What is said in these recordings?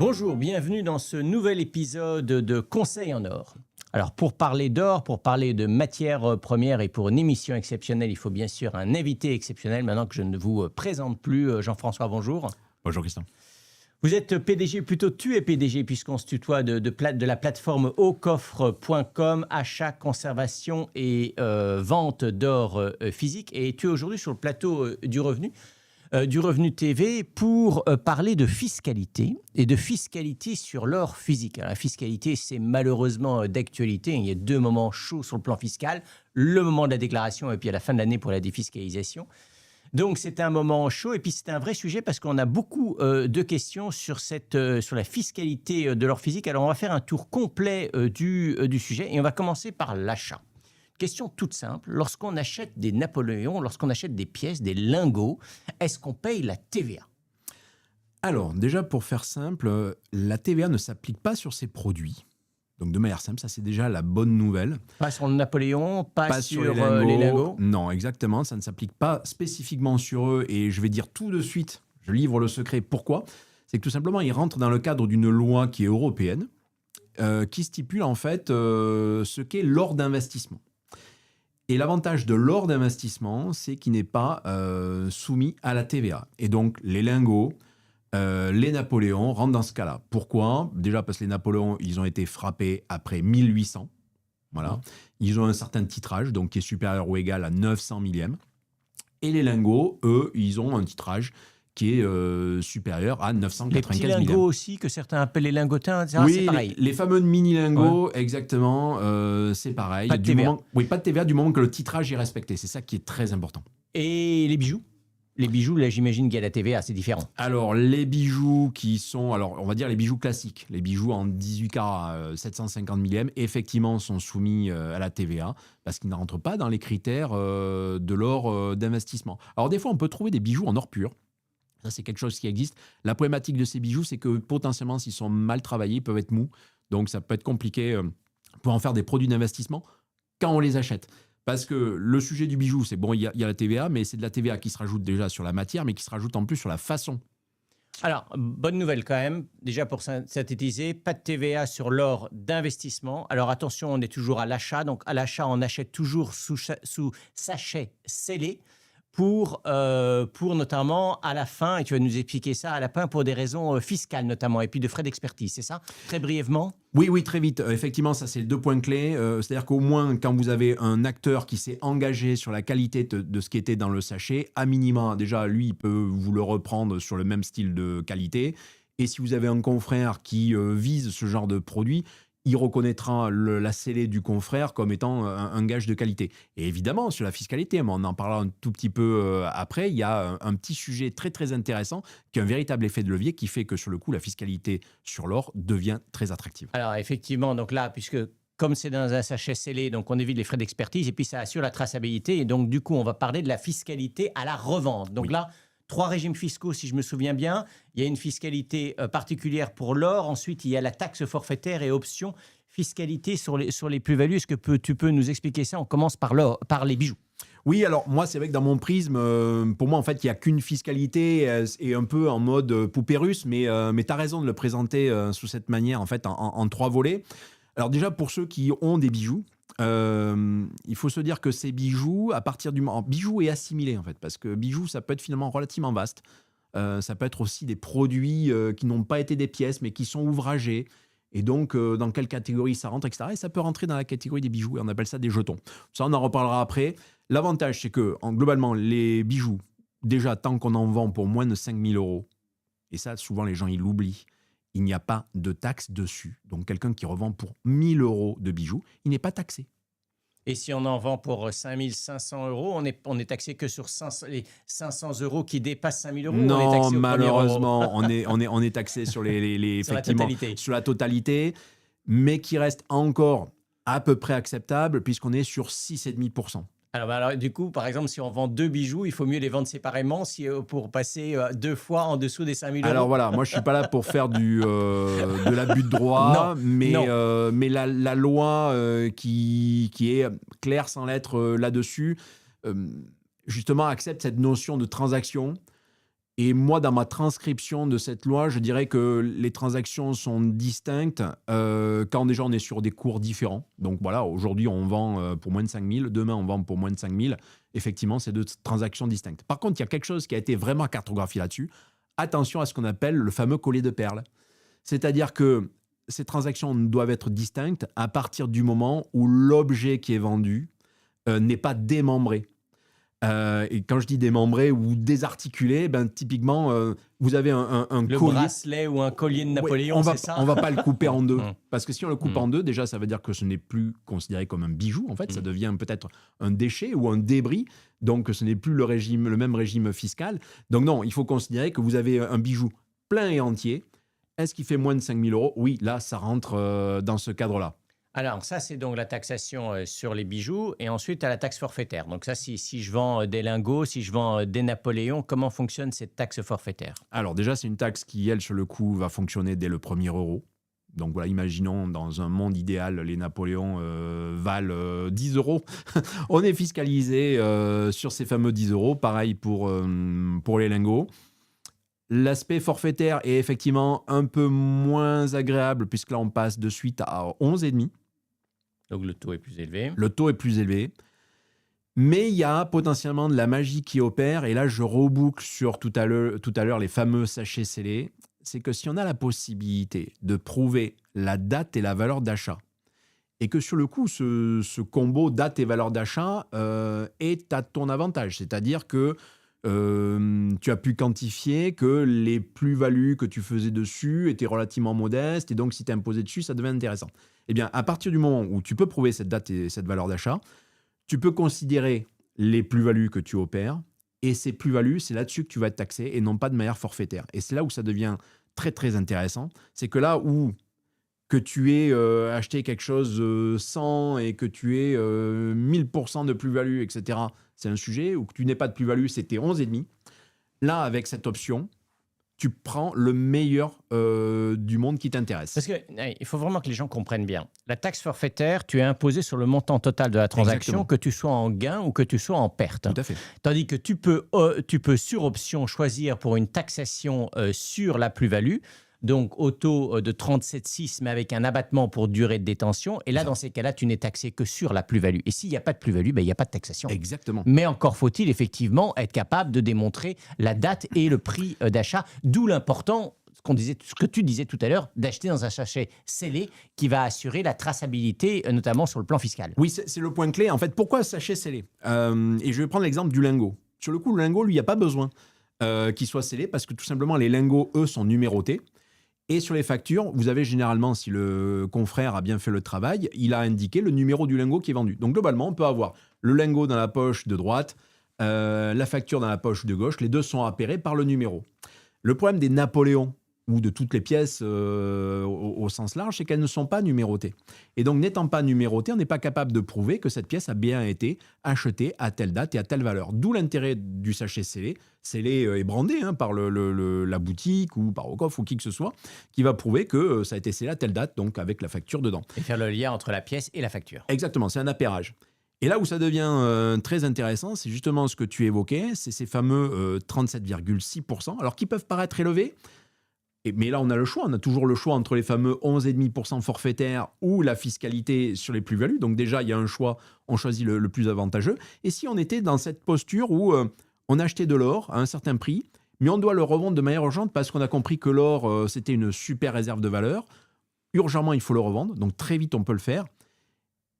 Bonjour, bienvenue dans ce nouvel épisode de Conseil en or. Alors pour parler d'or, pour parler de matières premières et pour une émission exceptionnelle, il faut bien sûr un invité exceptionnel. Maintenant que je ne vous présente plus, Jean-François, bonjour. Bonjour Christian. Vous êtes PDG, plutôt tu es PDG puisqu'on se tutoie de la plateforme aucoffre.com, achat, conservation et vente d'or physique. Et tu es aujourd'hui sur le plateau du Revenu TV pour parler de fiscalité et de fiscalité sur l'or physique. Alors, la fiscalité, c'est malheureusement d'actualité. Il y a deux moments chauds sur le plan fiscal, le moment de la déclaration et puis à la fin de l'année pour la défiscalisation. Donc, c'est un moment chaud et puis c'est un vrai sujet parce qu'on a beaucoup de questions sur la fiscalité de l'or physique. Alors, on va faire un tour complet du sujet et on va commencer par l'achat. Question toute simple, lorsqu'on achète des Napoléons, lorsqu'on achète des pièces, des lingots, est-ce qu'on paye la TVA ? Alors, déjà, pour faire simple, la TVA ne s'applique pas sur ces produits. Donc, de manière simple, ça, c'est déjà la bonne nouvelle. Pas sur le Napoléon, pas sur les lingots. Non, exactement, ça ne s'applique pas spécifiquement sur eux. Et je vais dire tout de suite, je livre le secret. Pourquoi ? C'est que tout simplement, ils rentrent dans le cadre d'une loi qui est européenne, qui stipule en fait ce qu'est l'or d'investissement. Et l'avantage de l'or d'investissement, c'est qu'il n'est pas soumis à la TVA. Et donc, les lingots, les Napoléons rentrent dans ce cas-là. Pourquoi ? Déjà parce que les Napoléons, ils ont été frappés après 1800. Voilà. Ils ont un certain titrage, donc qui est supérieur ou égal à 900 millièmes. Et les lingots, eux, ils ont un titrage qui est supérieur à 995 millièmes. Les petits lingots aussi, que certains appellent les lingotins, etc. Oui, c'est pareil. Les fameux mini-lingots, exactement, c'est pareil. Pas de TVA. Pas de TVA du moment que le titrage est respecté. C'est ça qui est très important. Et les bijoux ? Les bijoux, là, j'imagine qu'il y a la TVA, c'est différent. Alors, les bijoux qui sont... Alors, on va dire les bijoux classiques. Les bijoux en 18 carats, 750 millièmes, effectivement, sont soumis à la TVA parce qu'ils ne rentrent pas dans les critères de l'or d'investissement. Alors, des fois, on peut trouver des bijoux en or pur. Ça, c'est quelque chose qui existe. La problématique de ces bijoux, c'est que potentiellement, s'ils sont mal travaillés, ils peuvent être mous. Donc, ça peut être compliqué pour en faire des produits d'investissement quand on les achète. Parce que le sujet du bijou, c'est bon, il y a la TVA, mais c'est de la TVA qui se rajoute déjà sur la matière, mais qui se rajoute en plus sur la façon. Alors, bonne nouvelle quand même, déjà pour synthétiser, pas de TVA sur l'or d'investissement. Alors attention, on est toujours à l'achat. Donc à l'achat, on achète toujours sous sachet scellé pour notamment à la fin, et tu vas nous expliquer ça à la fin pour des raisons fiscales notamment, et puis de frais d'expertise, c'est ça ? Très brièvement ? Oui, très vite. Effectivement, ça, c'est deux points clés. C'est-à-dire qu'au moins, quand vous avez un acteur qui s'est engagé sur la qualité de ce qui était dans le sachet, à minima, déjà, lui, il peut vous le reprendre sur le même style de qualité. Et si vous avez un confrère qui vise ce genre de produit, il reconnaîtra la scellée du confrère comme étant un gage de qualité. Et évidemment, sur la fiscalité, mais on en parlera un tout petit peu après, il y a un petit sujet très très intéressant qui est un véritable effet de levier qui fait que sur le coup, la fiscalité sur l'or devient très attractive. Alors effectivement, donc là, puisque comme c'est dans un sachet scellé, donc on évite les frais d'expertise et puis ça assure la traçabilité. Et donc du coup, on va parler de la fiscalité à la revente. Donc là, 3 régimes fiscaux, si je me souviens bien. Il y a une fiscalité particulière pour l'or. Ensuite, il y a la taxe forfaitaire et option fiscalité sur les plus-values. Est-ce que tu peux nous expliquer ça ? On commence par les bijoux. Oui, alors moi, c'est vrai que dans mon prisme, pour moi, en fait, il n'y a qu'une fiscalité et un peu en mode poupée russe, mais tu as raison de le présenter sous cette manière, en fait, en 3 volets. Alors déjà, pour ceux qui ont des bijoux, il faut se dire que ces bijoux, à partir du moment... Bijoux et assimilés, en fait, parce que bijoux, ça peut être finalement relativement vaste. Ça peut être aussi des produits qui n'ont pas été des pièces, mais qui sont ouvragés. Et donc, dans quelle catégorie ça rentre, etc. Et ça peut rentrer dans la catégorie des bijoux, et on appelle ça des jetons. Ça, on en reparlera après. L'avantage, c'est que, globalement, les bijoux, déjà, tant qu'on en vend pour moins de 5 000 €, et ça, souvent, les gens, ils l'oublient, il n'y a pas de taxe dessus. Donc, quelqu'un qui revend pour 1 000 € de bijoux, il n'est pas taxé. Et si on en vend pour 5 500 €, on est taxé que sur les 500 € qui dépassent 5 000 €. Non, on est taxé malheureusement, on est taxé sur sur la totalité, mais qui reste encore à peu près acceptable puisqu'on est sur 6,5%. Alors, du coup, par exemple, si on vend 2 bijoux, il faut mieux les vendre séparément pour passer 2 fois en dessous des 5 000 €. Alors voilà, moi je suis pas là pour faire de l'abus de droit, mais la loi qui est claire sans lettre là-dessus, justement accepte cette notion de transaction Et moi, dans ma transcription de cette loi, je dirais que les transactions sont distinctes quand déjà on est sur des cours différents. Donc voilà, aujourd'hui on vend pour moins de 5 000, demain on vend pour moins de 5 000. Effectivement, c'est deux transactions distinctes. Par contre, il y a quelque chose qui a été vraiment cartographié là-dessus. Attention à ce qu'on appelle le fameux collier de perles. C'est-à-dire que ces transactions doivent être distinctes à partir du moment où l'objet qui est vendu n'est pas démembré. Et quand je dis démembré ou désarticulé, ben, typiquement, vous avez un Le collier. bracelet ou un collier de Napoléon, Ouais, c'est ça? on va pas le couper en deux. Mm. Parce que si on le coupe en deux, déjà, ça veut dire que ce n'est plus considéré comme un bijou. En fait, ça devient peut-être un déchet ou un débris. Donc, ce n'est plus le même régime fiscal. Donc, non, il faut considérer que vous avez un bijou plein et entier. Est-ce qu'il fait moins de 5 000 euros? Oui, là, ça rentre dans ce cadre-là. Alors, ça, c'est donc la taxation sur les bijoux. Et ensuite, tu as la taxe forfaitaire. Donc, ça, si je vends des lingots, si je vends des Napoléons, comment fonctionne cette taxe forfaitaire? Alors, déjà, c'est une taxe qui, elle, sur le coup, va fonctionner dès le premier euro. Donc voilà, imaginons dans un monde idéal, les Napoléons valent 10 euros. On est fiscalisé sur ces fameux 10 euros. Pareil pour les lingots. L'aspect forfaitaire est effectivement un peu moins agréable puisque là, on passe de suite à 11,5. Donc, le taux est plus élevé. Le taux est plus élevé. Mais il y a potentiellement de la magie qui opère. Et là, je reboucle sur tout à l'heure les fameux sachets scellés. C'est que si on a la possibilité de prouver la date et la valeur d'achat, et que sur le coup, ce combo date et valeur d'achat est à ton avantage. C'est-à-dire que tu as pu quantifier que les plus-values que tu faisais dessus étaient relativement modestes, et donc si tu imposais dessus, ça devient intéressant. Eh bien, à partir du moment où tu peux prouver cette date et cette valeur d'achat, tu peux considérer les plus-values que tu opères, et ces plus-values, c'est là-dessus que tu vas être taxé, et non pas de manière forfaitaire. Et c'est là où ça devient très, très intéressant. C'est que là où que tu aies acheté quelque chose 100 et que tu aies 1000% de plus-value, etc., c'est un sujet, ou que tu n'aies pas de plus-value, c'était 11,5. Là, avec cette option, tu prends le meilleur du monde qui t'intéresse. Parce qu'il faut vraiment que les gens comprennent bien. La taxe forfaitaire, tu es imposé sur le montant total de la transaction, Exactement. que tu sois en gain ou que tu sois en perte. Tout à fait. Tandis que tu peux sur option choisir pour une taxation sur la plus-value, donc au taux de 37,6, mais avec un abattement pour durée de détention. Et là, dans ces cas-là, tu n'es taxé que sur la plus-value. Et s'il n'y a pas de plus-value, ben, il n'y a pas de taxation. Exactement. Mais encore faut-il effectivement être capable de démontrer la date et le prix d'achat, d'où l'important, ce que tu disais tout à l'heure, d'acheter dans un sachet scellé qui va assurer la traçabilité, notamment sur le plan fiscal. Oui, c'est le point clé. En fait, pourquoi sachet scellé Et je vais prendre l'exemple du lingot. Sur le coup, le lingot, lui, il n'y a pas besoin qu'il soit scellé parce que tout simplement, les lingots, eux, sont numérotés. Et sur les factures, vous avez généralement, si le confrère a bien fait le travail, il a indiqué le numéro du lingot qui est vendu. Donc globalement, on peut avoir le lingot dans la poche de droite, la facture dans la poche de gauche. Les deux sont appairés par le numéro. Le problème des Napoléons ou de toutes les pièces au sens large, c'est qu'elles ne sont pas numérotées. Et donc, n'étant pas numérotées, on n'est pas capable de prouver que cette pièce a bien été achetée à telle date et à telle valeur. D'où l'intérêt du sachet scellé. Scellé et brandé par la boutique ou par Ocoff ou qui que ce soit, qui va prouver que ça a été scellé à telle date, donc avec la facture dedans. Et faire le lien entre la pièce et la facture. Exactement, c'est un appairage. Et là où ça devient très intéressant, c'est justement ce que tu évoquais, c'est ces fameux 37,6%, alors qui peuvent paraître élevés, mais là, on a le choix. On a toujours le choix entre les fameux 11,5% forfaitaires ou la fiscalité sur les plus-values. Donc déjà, il y a un choix. On choisit le plus avantageux. Et si on était dans cette posture où on achetait de l'or à un certain prix, mais on doit le revendre de manière urgente parce qu'on a compris que l'or, c'était une super réserve de valeur. Urgemment, il faut le revendre. Donc très vite, on peut le faire.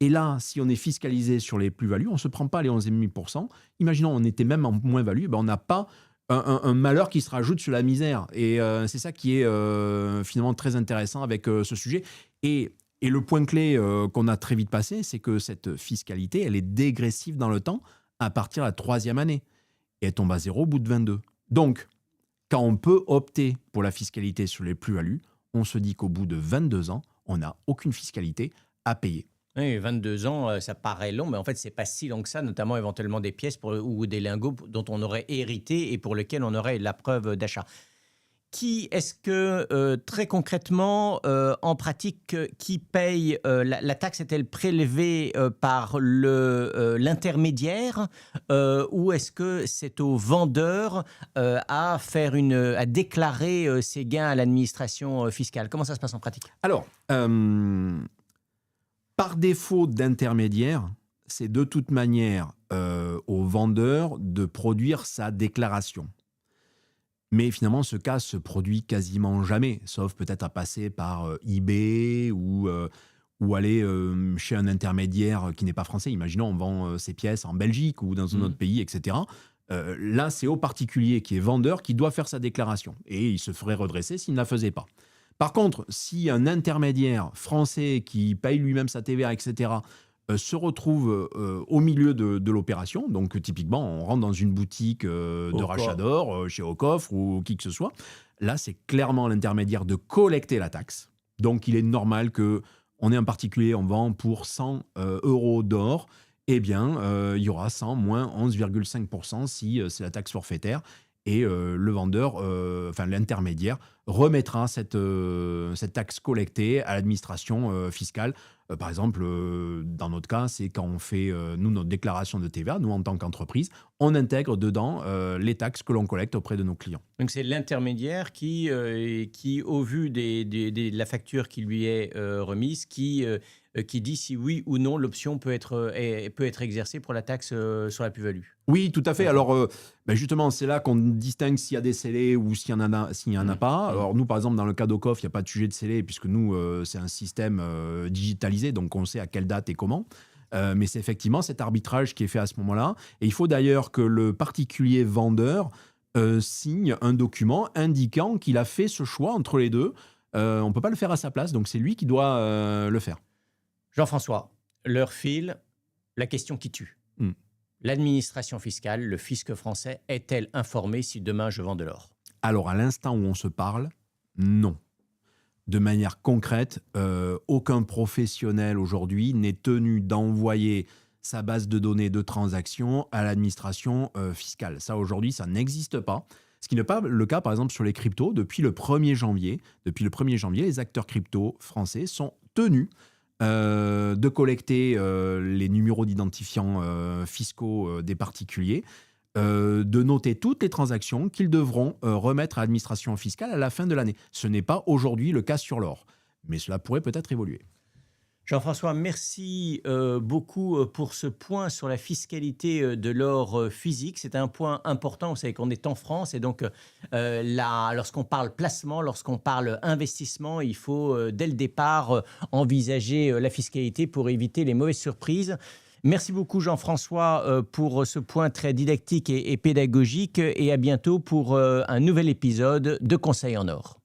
Et là, si on est fiscalisé sur les plus-values, on ne se prend pas les 11,5%. Imaginons, on était même en moins-value. Ben, on n'a pas un malheur qui se rajoute sur la misère. Et c'est ça qui est finalement très intéressant avec ce sujet. Et le point clé qu'on a très vite passé, c'est que cette fiscalité, elle est dégressive dans le temps à partir de la 3e année. Et elle tombe à 0 au bout de 22. Donc, quand on peut opter pour la fiscalité sur les plus-values, on se dit qu'au bout de 22 ans, on n'a aucune fiscalité à payer. Oui, 22 ans, ça paraît long, mais en fait, c'est pas si long que ça, notamment éventuellement des pièces ou des lingots dont on aurait hérité et pour lesquels on aurait la preuve d'achat. Qui est-ce que, très concrètement, en pratique, qui paye la taxe? Est-elle prélevée par l'intermédiaire ou est-ce que c'est au vendeur à déclarer ses gains à l'administration fiscale? Comment ça se passe en pratique? Alors, par défaut d'intermédiaire, c'est de toute manière au vendeur de produire sa déclaration. Mais finalement, ce cas se produit quasiment jamais, sauf peut-être à passer par eBay ou aller chez un intermédiaire qui n'est pas français. Imaginons, on vend ses pièces en Belgique ou dans un autre pays, etc. Là, c'est au particulier qui est vendeur qui doit faire sa déclaration. Et il se ferait redresser s'il ne la faisait pas. Par contre, si un intermédiaire français qui paye lui-même sa TVA, etc., se retrouve au milieu de l'opération, donc typiquement, on rentre dans une boutique de rachat d'or, chez Aucoffre ou qui que ce soit, là, c'est clairement l'intermédiaire de collecter la taxe. Donc, il est normal qu'on ait un particulier, on vend pour 100 euros d'or, eh bien, il y aura 100 moins 11,5% si c'est la taxe forfaitaire. Et le vendeur, enfin l'intermédiaire, remettra cette taxe collectée à l'administration fiscale. Par exemple, dans notre cas, c'est quand on fait, nous, notre déclaration de TVA, nous, en tant qu'entreprise, on intègre dedans les taxes que l'on collecte auprès de nos clients. Donc c'est l'intermédiaire qui, au vu de la facture qui lui est remise, qui dit si oui ou non l'option peut être exercée pour la taxe sur la plus-value. Oui, tout à fait. Alors, justement, c'est là qu'on distingue s'il y a des scellés ou s'il n'y en a pas. Alors, nous, par exemple, dans le cas d'Aucoffre, il n'y a pas de sujet de scellé, puisque nous, c'est un système digitalisé, donc on sait à quelle date et comment. Mais c'est effectivement cet arbitrage qui est fait à ce moment-là. Et il faut d'ailleurs que le particulier vendeur signe un document indiquant qu'il a fait ce choix entre les deux. On ne peut pas le faire à sa place, donc c'est lui qui doit le faire. Jean-François, l'heure file, la question qui tue. L'administration fiscale, le fisc français, est-elle informée si demain je vends de l'or? Alors, à l'instant où on se parle, non. De manière concrète, aucun professionnel aujourd'hui n'est tenu d'envoyer sa base de données de transactions à l'administration fiscale. Ça, aujourd'hui, ça n'existe pas. Ce qui n'est pas le cas, par exemple, sur les cryptos. Depuis le 1er janvier, les acteurs crypto français sont tenus de collecter les numéros d'identifiants fiscaux des particuliers, de noter toutes les transactions qu'ils devront remettre à l'administration fiscale à la fin de l'année. Ce n'est pas aujourd'hui le cas sur l'or, mais cela pourrait peut-être évoluer. Jean-François, merci beaucoup pour ce point sur la fiscalité de l'or physique. C'est un point important. Vous savez qu'on est en France et donc lorsqu'on parle placement, lorsqu'on parle investissement, il faut dès le départ envisager la fiscalité pour éviter les mauvaises surprises. Merci beaucoup Jean-François pour ce point très didactique et pédagogique et à bientôt pour un nouvel épisode de Conseil en or.